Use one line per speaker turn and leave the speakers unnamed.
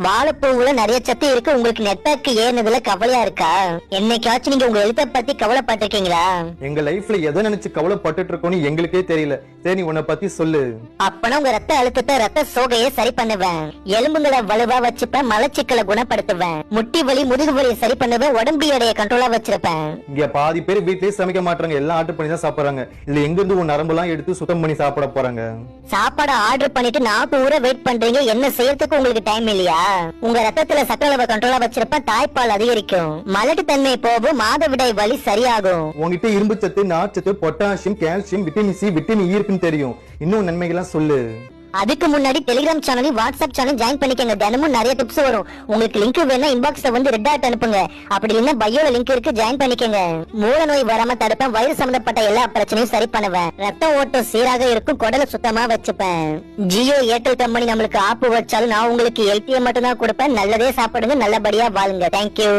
வாழைப்பூவுல நிறைய சத்து இருக்கு. உங்களுக்கு நெட்வொர்க் ஏறினதுல கவலையா இருக்கா? என்னைக்காச்சும் நீங்க உங்க எழுத்த பத்தி கவலைப்பட்டிருக்கீங்களா?
எங்க லைஃப்ல எதை நினைச்சு கவலைப்பட்டுட்டு இருக்கோம்னு எங்களுக்கே தெரியல. சரி, உன்னை பத்தி சொல்லு.
அப்பனா உங்க ரத்த அழுத்தத்தை, ரத்த சோகையை சரி பண்ணுவேன். எலும்புகளை வலுவா வச்சுப்பேன். மலச்சிக்கலை குணப்படுத்துவேன். முட்டி வலி, முதுகு வலியை சரி பண்ணுவேன். உடம்பு எடையை கண்ட்ரோலா வச்சிருப்பேன்.
இங்க பாதி பேர் வீட்லயே சமைக்க மாட்டாங்க, எல்லாம் ஆர்டர் பண்ணி தான் சாப்பிடுறாங்க. இதுல எங்க இருந்து உன் நரம்பெல்லாம் எடுத்து சுத்தம் பண்ணி சாப்பிட போறாங்க?
சாப்பாடு ஆர்டர் பண்ணிட்டு 4 ஊரை வெயிட் பண்றீங்க. என்ன செய்யறதுக்கு உங்களுக்கு டைம் இல்லையா? உங்க ரத்தத்துல சக்கரை அளவை கண்ட்ரோலா வச்சிருப்ப தாய்ப்பால் அதிகரிக்கும். மலட்டு தன்மை போகும். மாதவிடாய் வலி சரியாகும்.
உங்ககிட்ட இரும்பு சத்து, நார்ச்சத்து, potassium, calcium, vitamin C, vitamin E இருக்குன்னு தெரியும். இன்னும் நன்மைகள்லாம் சொல்லு.
அதுக்கு முன்னாடி Telegram channel, WhatsApp channel join பண்ணிக்கங்க. தினமும் நிறைய டிப்ஸ் வரும். உங்களுக்கு லிங்க் வேணா இன்பாக்ஸ்ல வந்து ரெட் ஆட் அனுப்புங்க. அப்படி இல்லைன்னா பயோல லிங்க் இருக்கு, ஜாயின் பண்ணிக்கங்க. மூல நோய் வராம தடுப்பேன். வயிறு சம்பந்தப்பட்ட எல்லா பிரச்சனையும் சரி பண்ணுவேன். ரத்த ஓட்டம் சீராக இருக்கும். குடலை சுத்தமா வச்சுப்பேன். ஜியோ ஏர்டெல் கம்பெனி நம்மளுக்கு ஆப்பு வச்சாலும் நான் உங்களுக்கு எல்பியை மட்டும் தான் கொடுப்பேன். நல்லதே சாப்பிடுங்க, நல்லபடியா வாழுங்க. தேங்க்யூ.